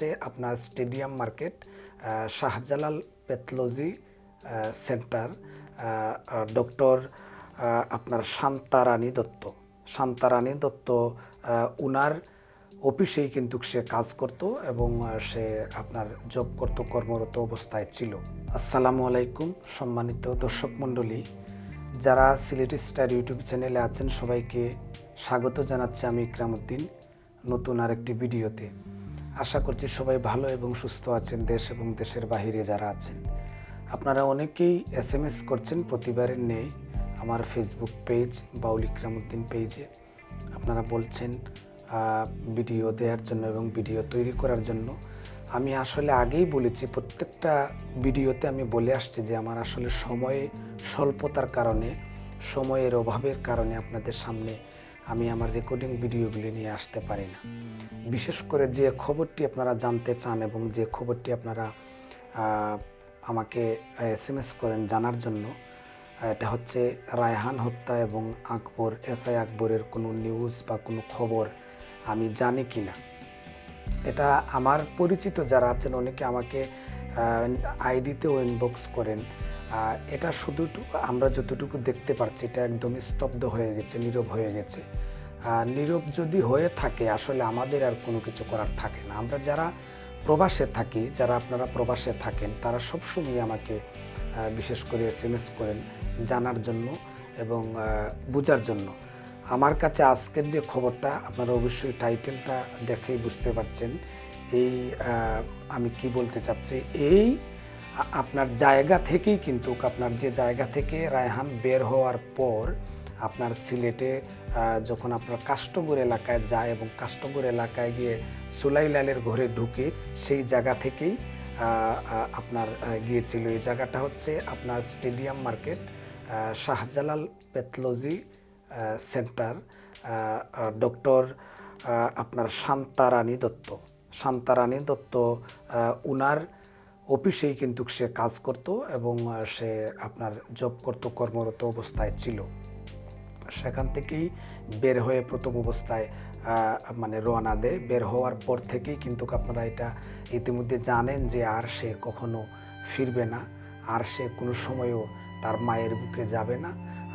হচ্ছে আপনার stadium market, Shahjalal pathology centre, doctor আপনার শান্তারানী দত্ত উনার অফিসেই কিন্তু সে কাজ করত এবং সে আপনার জব করত, কর্মরত অবস্থায় ছিল। আসসালামু আলাইকুম সম্মানিত দর্শক মণ্ডলী, যারা সিলেটি স্টার ইউটিউব চ্যানেলে আছেন সবাইকে স্বাগত জানাচ্ছি আমি ইকরাম উদ্দিন নতুন আরেকটি ভিডিওতে। আশা করছি সবাই ভালো এবং সুস্থ আছেন, দেশ এবং দেশের বাহিরে যারা আছেন। আপনারা অনেকেই SMS করছেন প্রতিবারের নেই আমার ফেসবুক পেজ বাউল ইকরাম উদ্দিন পেজে। আপনারা বলছেন ভিডিও দেওয়ার জন্য এবং ভিডিও তৈরি করার জন্য। আমি আসলে আগেই বলেছি, প্রত্যেকটা ভিডিওতে আমি বলে আসছি যে আমার আসলে সময়ে স্বল্পতার কারণে, সময়ের অভাবের কারণে আপনাদের সামনে আমি আমার রেকর্ডিং ভিডিওগুলি নিয়ে আসতে পারি না। বিশেষ করে যে খবরটি আপনারা জানতে চান এবং যে খবরটি আপনারা আমাকে SMS করেন জানার জন্য, এটা হচ্ছে রায়হান হত্যা এবং SI আকবরের কোনো নিউজ বা কোনো খবর আমি জানি কি না। এটা আমার পরিচিত যারা আছেন অনেকে আমাকে আইডিতেও ইনবক্স করেন। এটা শুধু আমরা যতটুকু দেখতে পাচ্ছি এটা একদমই স্তব্ধ হয়ে গেছে, নীরব হয়ে গেছে। নীরব যদি হয়ে থাকে আসলে আমাদের আর কোনো কিছু করার থাকে না। আমরা যারা প্রবাসে থাকি, যারা আপনারা প্রবাসে থাকেন, তারা সবসময় আমাকে বিশেষ করে SMS করেন জানার জন্য এবং বোঝার জন্য। আমার কাছে আজকের যে খবরটা, আপনারা অবশ্যই টাইটেলটা দেখেই বুঝতে পারছেন এই আমি কি বলতে চাচ্ছি। এই আপনার জায়গা থেকেই কিন্তু, আপনার যে জায়গা থেকে রায়হান বের হওয়ার পর আপনার সিলেটে যখন আপনার কাষ্টগড় এলাকায় যায় এবং কাষ্টগড় এলাকায় গিয়ে সুলাইলালের ঘরে ঢুকে সেই জায়গা থেকেই আপনার গিয়েছিল। এই জায়গাটা হচ্ছে আপনার stadium market, Shahjalal pathology centre, doctor আপনার শান্তারানী দত্ত উনার অফিসেই কিন্তু সে কাজ করত এবং সে আপনার জব করত, কর্মরত অবস্থায় ছিল। সেখান থেকেই বের হয়ে প্রথম অবস্থায় রওনা দেয়। বের হওয়ার পর থেকেই কিন্তু আপনারা এটা ইতিমধ্যে জানেন যে আর সে কখনো ফিরবে না, আর সে কোনো সময়ও তার মায়ের বুকে যাবে না,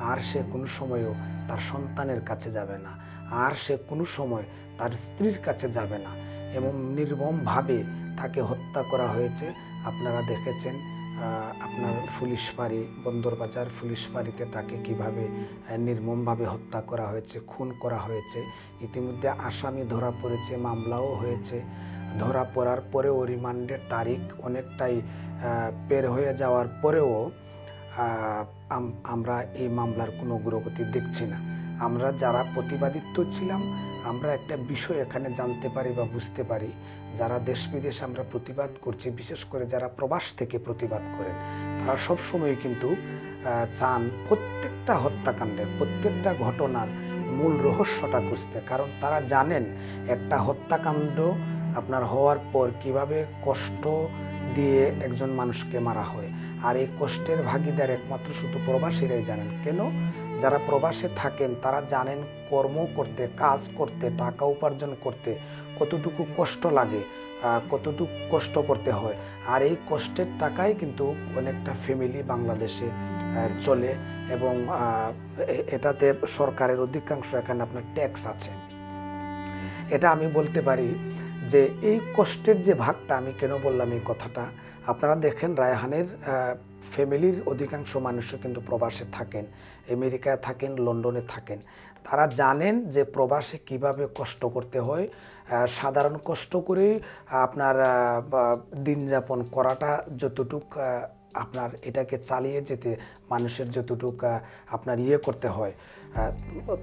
আর সে কোনো সময়ও তার সন্তানের কাছে যাবে না, আর সে কোনো সময় তার স্ত্রীর কাছে যাবে না। এবং নির্মমভাবে তাকে হত্যা করা হয়েছে। আপনারা দেখেছেন আপনার পুলিশফাঁড়ি, বন্দরবাজার পুলিশফাঁড়িতে তাকে কিভাবে নির্মমভাবে হত্যা করা হয়েছে, খুন করা হয়েছে। ইতিমধ্যে আসামি ধরা পড়েছে, মামলাও হয়েছে। ধরা পড়ার পরেও রিমান্ডের তারিখ অনেকটাই পের হয়ে যাওয়ার পরেও আমরা এই মামলার কোনো অগ্রগতি দেখছি না। আমরা যারা প্রতিবাদিত্ব ছিলাম, আমরা একটা বিষয় এখানে জানতে পারি বা বুঝতে পারি, যারা দেশ বিদেশে আমরা প্রতিবাদ করছি, বিশেষ করে যারা প্রবাস থেকে প্রতিবাদ করেন, তারা সবসময় কিন্তু চান প্রত্যেকটা হত্যাকাণ্ডের, প্রত্যেকটা ঘটনার মূল রহস্যটা খুঁজতে। কারণ তারা জানেন একটা হত্যাকাণ্ড আপনার হওয়ার পর কিভাবে কষ্ট দিয়ে একজন মানুষকে মারা হয়। আর এই কষ্টের ভাগিদার একমাত্র শুধু প্রবাসীরাই জানেন। কেন? যারা প্রবাসে থাকেন তারা জানেন কর্ম করতে, কাজ করতে, টাকা উপার্জন করতে কতটুকু কষ্ট লাগে, কতটুকু কষ্ট করতে হয়। আর এই কষ্টের টাকাই কিন্তু অনেকটা ফ্যামিলি বাংলাদেশে চলে এবং এটাতে সরকারের অধিকাংশ এখানে আপনার ট্যাক্স আছে। এটা আমি বলতে পারি যে এই কষ্টের যে ভাগটা, আমি কেন বললাম এই কথাটা, আপনারা দেখেন রায়হানের ফ্যামিলির অধিকাংশ মানুষও কিন্তু প্রবাসে থাকেন, আমেরিকায় থাকেন, লন্ডনে থাকেন। তারা জানেন যে প্রবাসে কিভাবে কষ্ট করতে হয়। সাধারণ কষ্ট করে আপনার দিন যাপন করাটা যতটুক আপনার এটাকে চালিয়ে যেতে মানুষের যতটুক আপনার করতে হয়,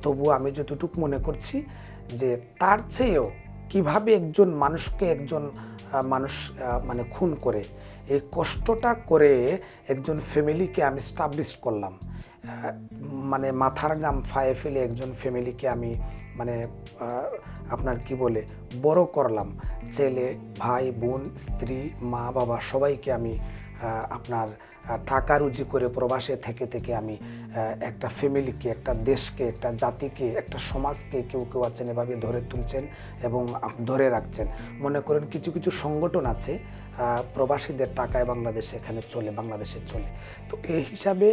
তবু আমি যতটুক মনে করছি যে তার চেয়েও কিভাবে একজন মানুষকে একজন মানুষ খুন করে, এই কষ্টটা করে একজন ফ্যামিলিকে আমি স্টাবলিশ করলাম, মাথার গাম ফায়ে ফেলে একজন ফ্যামিলিকে আমি আপনার কি বলে বড় করলাম। ছেলে, ভাই, বোন, স্ত্রী, মা, বাবা সবাইকে আমি আপনার টাকা রুজি করে প্রবাসে থেকে থেকে আমি একটা ফ্যামিলিকে, একটা দেশকে, একটা জাতিকে, একটা সমাজকে কেউ কেউ আছেন এভাবে ধরে তুলছেন এবং ধরে রাখছেন। মনে করেন কিছু কিছু সংগঠন আছে প্রবাসীদের টাকায় বাংলাদেশে এখানে চলে, বাংলাদেশে চলে। তো এই হিসাবে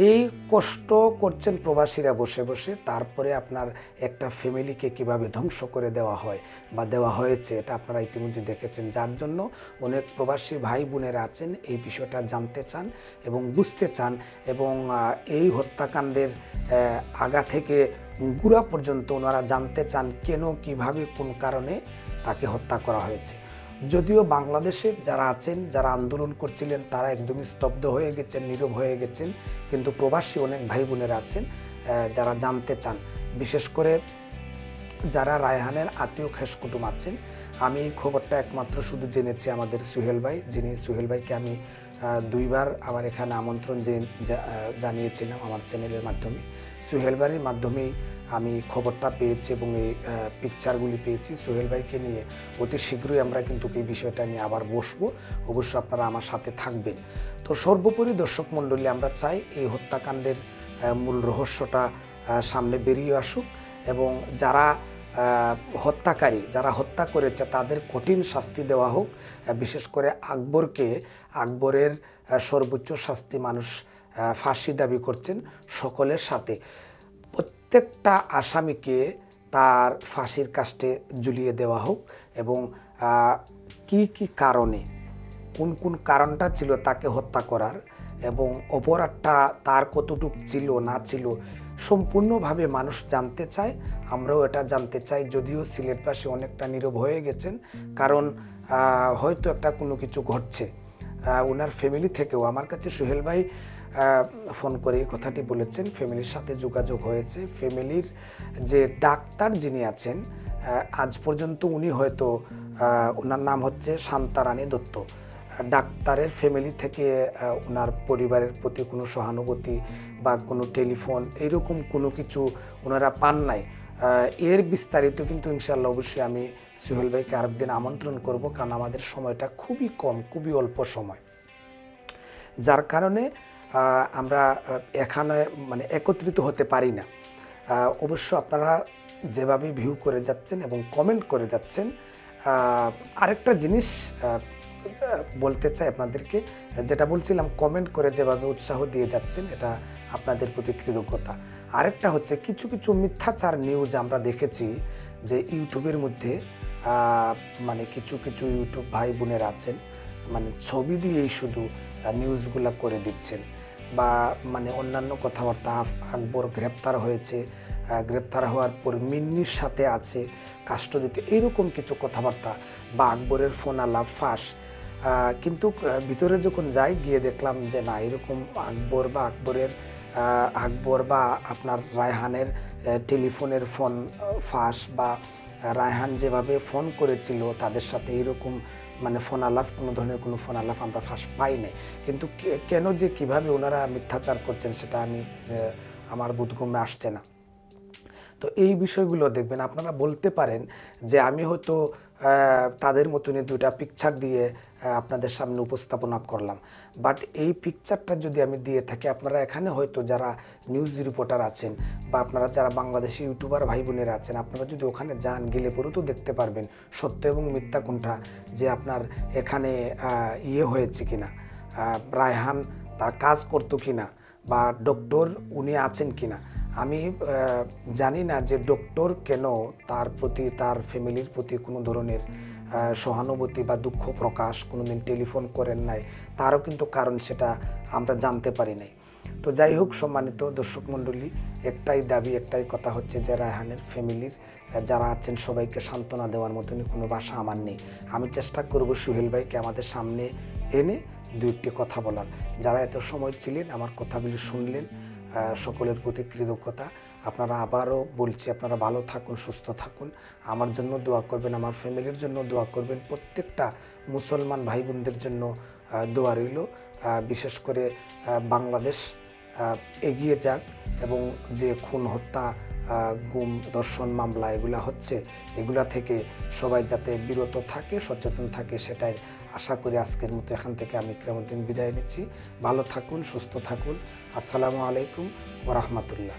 এই কষ্ট করছেন প্রবাসীরা বসে বসে, তারপরে আপনার একটা ফ্যামিলিকে কিভাবে ধ্বংস করে দেওয়া হয় বা দেওয়া হয়েছে এটা আপনারা ইতিমধ্যে দেখেছেন। যার জন্য অনেক প্রবাসী ভাই বোনেরা আছেন এই বিষয়টা জানতে চান এবং বুঝতে চান এবং এই হত্যাকাণ্ডের আগা থেকে গুড়া পর্যন্ত ওনারা জানতে চান কেন, কিভাবে, কোন কারণে তাকে হত্যা করা হয়েছে। যদিও বাংলাদেশের যারা আছেন, যারা আন্দোলন করছিলেন, তারা একদমই স্তব্ধ হয়ে গেছেন, নীরব হয়ে গেছেন, কিন্তু প্রবাসী অনেক ভাই বোনেরা আছেন যারা জানতে চান। বিশেষ করে যারা রায়হানের আত্মীয় খেস কুটুম আছেন। আমি এই খবরটা একমাত্র শুধু জেনেছি আমাদের সুহেল ভাই, যিনি সুহেল ভাইকে আমি 2 বার আমার এখানে আমন্ত্রণ জানিয়েছিলাম আমার চ্যানেলের মাধ্যমে। সুহেল ভাইয়ের মাধ্যমেই আমি খবরটা পেয়েছি এবং এই পিকচারগুলি পেয়েছি। সুহেল ভাইকে নিয়ে অতি শীঘ্রই আমরা কিন্তু এই বিষয়টা নিয়ে আবার বসবো, অবশ্য আপনারা আমার সাথে থাকবেন। তো সর্বোপরি দর্শক মণ্ডলী, আমরা চাই এই হত্যাকাণ্ডের মূল রহস্যটা সামনে বেরিয়ে আসুক এবং যারা হত্যাকারী, যারা হত্যা করেছে তাদের কঠিন শাস্তি দেওয়া হোক। বিশেষ করে আকবরের সর্বোচ্চ শাস্তি মানুষ ফাঁসি দাবি করছেন সকলের সাথে। প্রত্যেকটা আসামিকে তার ফাঁসির কাস্টে ঝুলিয়ে দেওয়া হোক এবং কি কি কারণে, কোন কোন কারণটা ছিল তাকে হত্যা করার এবং অপরাধটা তার কতটুক ছিল না ছিল সম্পূর্ণভাবে মানুষ জানতে চায়। আমরাও এটা জানতে চাই। যদিও সিলেটবাসী অনেকটা নীরব হয়ে গেছেন, কারণ হয়তো একটা কোনো কিছু ঘটছে। ওনার ফ্যামিলি থেকেও আমার কাছে সুহেল ভাই ফোন করে এই কথাটি বলেছেন, ফ্যামিলির সাথে যোগাযোগ হয়েছে। ফ্যামিলির যে ডাক্তার যিনি আছেন আজ পর্যন্ত উনি হয়তো, ওনার নাম হচ্ছে শান্তারানী দত্ত, ডাক্তারের ফ্যামিলি থেকে ওনার পরিবারের প্রতি কোনো সহানুভূতি বা কোনো টেলিফোন এরকম কোনো কিছু ওনারা পান নাই। এর বিস্তারিত কিন্তু ইনশাআল্লাহ অবশ্যই আমি সুহেল ভাইকে আরেকদিন আমন্ত্রণ করব, কারণ আমাদের সময়টা খুবই কম, খুবই অল্প সময়, যার কারণে আমরা এখানে একত্রিত হতে পারি না। অবশ্য আপনারা যেভাবে ভিউ করে যাচ্ছেন এবং কমেন্ট করে যাচ্ছেন, আরেকটা জিনিস বলতে চাই আপনাদেরকে, যেটা বলছিলাম, কমেন্ট করে যেভাবে উৎসাহ দিয়ে যাচ্ছেন এটা আপনাদের প্রতি কৃতজ্ঞতা। আরেকটা হচ্ছে কিছু কিছু মিথ্যাচার নিউজ আমরা দেখেছি যে ইউটিউবের মধ্যে কিছু কিছু ইউটিউব ভাই বোনেরা আছেন ছবি দিয়েই শুধু নিউজগুলো করে দিচ্ছেন বা অন্যান্য কথাবার্তা। আকবর গ্রেপ্তার হয়েছে, গ্রেপ্তার হওয়ার পর মিন্নির সাথে আছে কাস্টডিতে, এইরকম কিছু কথাবার্তা বা আকবরের ফোন আলাপ ফাঁস। কিন্তু ভিতরে যখন যাই গিয়ে দেখলাম যে না, এরকম আকবর বা আপনার রায়হানের টেলিফোনের ফোন ফাঁস বা রায়হান যেভাবে ফোন করেছিল তাদের সাথে এরকম ফোন আলাপ, কোনো ধরনের কোনো ফোন আলাপ আমরা ফাঁস পাই নাই। কিন্তু কেন যে কিভাবে ওনারা মিথ্যাচার করছেন সেটা আমার বোধগম্যে আসছে না। তো এই বিষয়গুলো দেখবেন। আপনারা বলতে পারেন যে আমি হয়তো তাদের মতনই 2টা পিকচার দিয়ে আপনাদের সামনে উপস্থাপনা করলাম, বাট এই পিকচারটা যদি আমি দিয়ে থাকি, আপনারা এখানে হয়তো যারা নিউজ রিপোর্টার আছেন বা আপনারা যারা বাংলাদেশি ইউটিউবার ভাই বোনেরা আছেন, আপনারা যদি ওখানে যান, গেলে পরেও তো দেখতে পারবেন সত্য এবং মিথ্যা কোনটা, যে আপনার এখানে হয়েছে কিনা, রায়হান তার কাজ করতো কিনা বা ডক্টর উনি আছেন কিনা। আমি জানি না যে ডক্টর কেন তার প্রতি, তার ফ্যামিলির প্রতি কোনো ধরনের সহানুভূতি বা দুঃখ প্রকাশ কোনোদিন টেলিফোন করেন নাই, তারও কিন্তু কারণ সেটা আমরা জানতে পারি নাই। তো যাই হোক, সম্মানিত দর্শক মণ্ডলী, একটাই দাবি, একটাই কথা হচ্ছে যে রায়হানের ফ্যামিলির যারা আছেন সবাইকে সান্ত্বনা দেওয়ার মতনই কোনো ভাষা আমার নেই। আমি চেষ্টা করব সুহেল ভাইকে আমাদের সামনে এনে 2-1টি কথা বলার। যারা এত সময় ছিলেন, আমার কথাগুলি শুনলেন, সকলের প্রতি কৃতজ্ঞতা। আপনারা আবারও বলছি, আপনারা ভালো থাকুন, সুস্থ থাকুন, আমার জন্য দোয়া করবেন, আমার ফ্যামিলির জন্য দোয়া করবেন, প্রত্যেকটা মুসলমান ভাই বোনদের জন্য দোয়া রইল। বিশেষ করে বাংলাদেশ এগিয়ে যাক এবং যে খুন হত্যা গুম দর্শন মামলা এগুলা হচ্ছে, এগুলা থেকে সবাই যাতে বিরত থাকে, সচেতন থাকে, সেটাই আশা করি। আজকের মতো এখান থেকে আমি ইকরামউদ্দিন বিদায় নিচ্ছি। ভালো থাকুন, সুস্থ থাকুন। আসসালামু আলাইকুম ওয়া রাহমাতুল্লাহ।